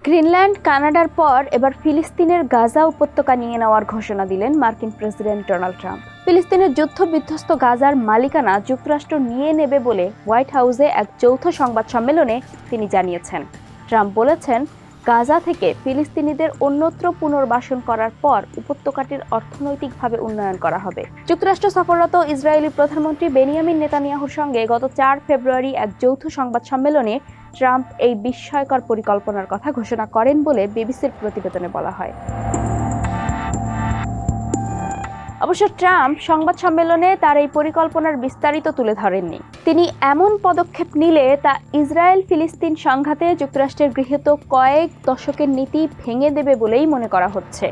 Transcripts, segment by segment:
Greenland, কানাডার পর এবার ফিলিস্তিনের গাজা উপত্যকা নিয়ে নেওয়ার ঘোষণা দিলেন মার্কিন প্রেসিডেন্ট ডোনাল্ড ট্রাম্প। ফিলিস্তিনের যুদ্ধ বিধ্বস্ত গাজার মালিকানা যুক্তরাষ্ট্র নিয়ে নেবে বলে হোয়াইট হাউসে এক যৌথ সংবাদ সম্মেলনে তিনি জানিয়েছেন। ট্রাম্প বলেছেন, গাজা থেকে ফিলিস্তিনিদের অন্যত্র পুনর্বাসন করার পর উপত্যকাটির অর্থনৈতিকভাবে উন্নয়ন করা হবে। যুক্তরাষ্ট্র সফররত ইসরায়েলি প্রধানমন্ত্রী বেনিয়ামিন নেতানিয়াহুর সঙ্গে গত 4 ফেব্রুয়ারি এক যৌথ সংবাদ সম্মেলনে ট্রাম্প এই বিস্ময়কর পরিকল্পনার কথা ঘোষণা করেন বলে বিবিসির প্রতিবেদনে বলা হয়। অবশ্য ট্রাম্প সংবাদ সম্মেলনে তার এই পরিকল্পনার বিস্তারিত তুলে ধরেননি। তিনি এমন পদক্ষেপ নিলে তা ইসরায়েল ফিলিস্তিন সংঘাতে যুক্তরাষ্ট্রের গৃহীত কয়েক দশকের নীতি ভেঙে দেবে বলেই মনে করা হচ্ছে।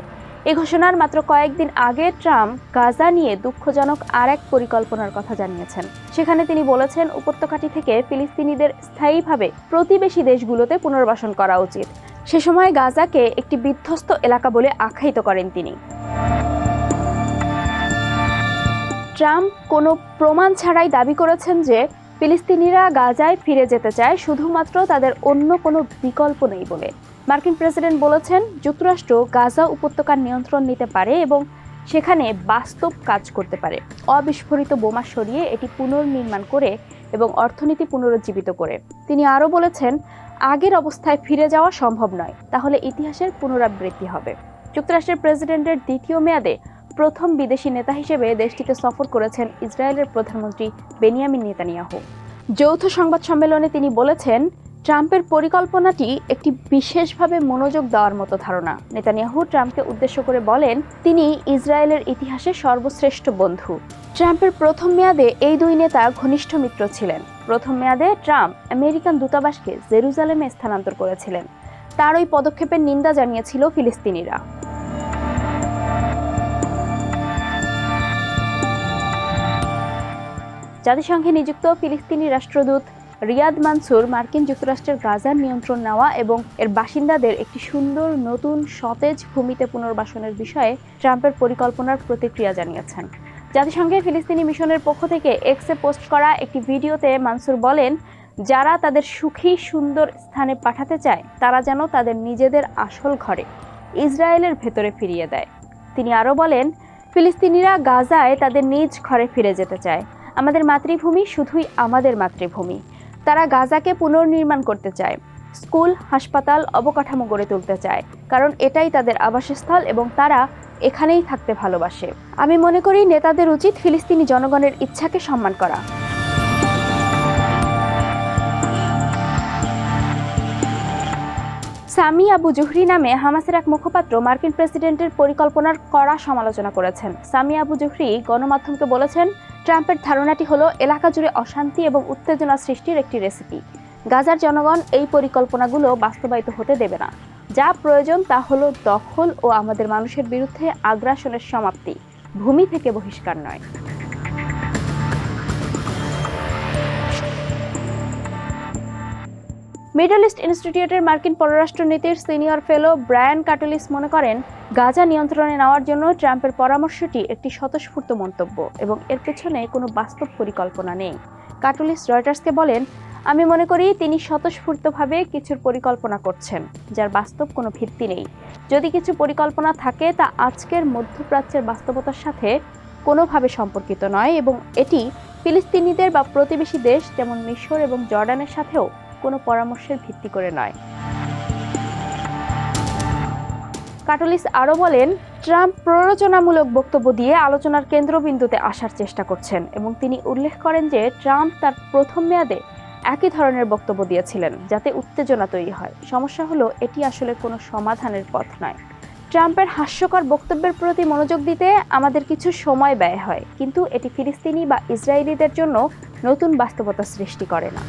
এই ঘোষণার মাত্র কয়েকদিন আগে ট্রাম্প গাজা নিয়ে দুঃখজনক আর এক পরিকল্পনার কথা জানিয়েছেন। সেখানে তিনি বলেছেন, উপত্যকাটি থেকে ফিলিস্তিনিদের স্থায়ীভাবে প্রতিবেশী দেশগুলোতে পুনর্বাসন করা উচিত। সে সময় গাজাকে একটি বিধ্বস্ত এলাকা বলে আখ্যায়িত করেন তিনি। ট্রাম্প কোনো প্রমাণ ছাড়াই দাবি করেছেন যে ফিলিস্তিনিরা গাজায় ফিরে যেতে চায়, শুধুমাত্র তাদের অন্য কোনো বিকল্প নেই বলে। মার্কিন প্রেসিডেন্ট বলেছেন, যুক্তরাষ্ট্র গাজা উপত্যকার নিয়ন্ত্রণ নিতে পারে এবং সেখানে বাস্তব কাজ করতে পারে, অবিস্ফোরিত বোমা সরিয়ে এটি পুনর্নির্মাণ করে এবং অর্থনীতি পুনরুজ্জীবিত করে। তিনি আরও বলেছেন, আগের অবস্থায় ফিরে যাওয়া সম্ভব নয়, তাহলে ইতিহাসের পুনরাবৃত্তি হবে। যুক্তরাষ্ট্রের প্রেসিডেন্টের দ্বিতীয় মেয়াদে প্রথম বিদেশি নেতা হিসেবে দেশটিতে সফর করেছেন ইসরায়েলের প্রধানমন্ত্রী বেনিয়ামিন নেতানিয়াহু। যৌথ সংবাদ সম্মেলনে তিনি বলেছেন, ট্রাম্পের পরিকল্পনাটি একটি বিশেষভাবে মনোযোগ দেওয়ার মতো ধারণা। নেতানিয়াহু ট্রাম্পকে উদ্দেশ্য করে বলেন, তিনি ইসরায়েলের ইতিহাসে সর্বশ্রেষ্ঠ বন্ধু। ট্রাম্পের প্রথম মেয়াদে এই দুই নেতা ঘনিষ্ঠ মিত্র ছিলেন। প্রথম মেয়াদে ট্রাম্প আমেরিকান দূতাবাসকে জেরুজালেমে স্থানান্তর করেছিলেন। তার ওই পদক্ষেপের নিন্দা জানিয়েছিল ফিলিস্তিনিরা। জাতিসংঘে নিযুক্ত ফিলিস্তিনি রাষ্ট্রদূত রিয়াদ মানসুর মার্কিন যুক্তরাষ্ট্রের গাজার নিয়ন্ত্রণ নেওয়া এবং এর বাসিন্দাদের একটি সুন্দর নতুন সতেজ ভূমিতে পুনর্বাসনের বিষয়ে ট্রাম্পের পরিকল্পনার প্রতিক্রিয়া জানিয়েছেন। জাতিসংঘের ফিলিস্তিনি মিশনের পক্ষ থেকে এক্সে পোস্ট করা একটি ভিডিওতে মানসুর বলেন, যারা তাদের সুখী সুন্দর স্থানে পাঠাতে চায় তারা যেন তাদের নিজেদের আসল ঘরে ইসরায়েলের ভেতরে ফিরিয়ে দেয়। তিনি আরও বলেন, ফিলিস্তিনিরা গাজায় তাদের নিজ ঘরে ফিরে যেতে চায়। আমাদের মাতৃভূমি শুধুই আমাদের মাতৃভূমি। তারা গাজাকে পুনর্নির্মাণ করতে চায়, স্কুল, হাসপাতাল, অবকাঠামো গড়ে তুলতে চায়, কারণ এটাই তাদের আবাসস্থল এবং তারা এখানেই থাকতে ভালোবাসে। আমি মনে করি নেতাদের উচিত ফিলিস্তিনি জনগণের ইচ্ছাকে সম্মান করা। সামি আবু জুহরি নামে হামাসের এক মুখপাত্র মার্কিন প্রেসিডেন্টের পরিকল্পনার কড়া সমালোচনা করেছেন। সামি আবু জুহরি গণমাধ্যমকে বলেছেন, ট্রাম্পের ধারণাটি হলো এলাকা জুড়ে অশান্তি এবং উত্তেজনা সৃষ্টির একটি রেসিপি। গাজার জনগণ এই পরিকল্পনাগুলো বাস্তবায়িত হতে দেবে না। যা প্রয়োজন তা হলো দখল ও আমাদের মানুষের বিরুদ্ধে আগ্রাসনের সমাপ্তি, ভূমি থেকে বহিষ্কার নয়। মিডল ইস্ট ইনস্টিটিউটের মার্কিন পররাষ্ট্রনীতির সিনিয়র ফেলো ব্রায়ান কাটুলিস মনে করেন, গাজা নিয়ন্ত্রণে নেওয়ার জন্য ট্রাম্পের পরামর্শটি একটি স্বতঃস্ফূর্ত মন্তব্য এবং এর পেছনে কোনো বাস্তব পরিকল্পনা নেই। কাটুলিস রয়টার্সকে বলেন, আমি মনে করি তিনি স্বতঃস্ফূর্তভাবে কিছুর পরিকল্পনা করছেন যার বাস্তব কোনো ভিত্তি নেই। যদি কিছু পরিকল্পনা থাকে তা আজকের মধ্যপ্রাচ্যের বাস্তবতার সাথে কোনোভাবে সম্পর্কিত নয় এবং এটি ফিলিস্তিনিদের বা প্রতিবেশী দেশ যেমন মিশর এবং জর্ডানের সাথেও কোনো পরামর্শের ভিত্তি করে নয়। কাটুলিস আরও বলেন, ট্রাম্প প্ররোচনামূলক বক্তব্য দিয়ে আলোচনার কেন্দ্রবিন্দুতে আসার চেষ্টা করছেন এবং তিনি উল্লেখ করেন যে ট্রাম্প তার প্রথম মেয়াদে একই ধরনের বক্তব্য দিয়েছিলেন যাতে উত্তেজনা তৈরি হয়। সমস্যা হলো, এটি আসলে কোনো সমাধানের পথ নয়। ট্রাম্পের হাস্যকর বক্তব্যের প্রতি মনোযোগ দিতে আমাদের কিছু সময় ব্যয় হয়, কিন্তু এটি ফিলিস্তিনি বা ইসরায়েলিদের জন্য নতুন বাস্তবতা সৃষ্টি করে না।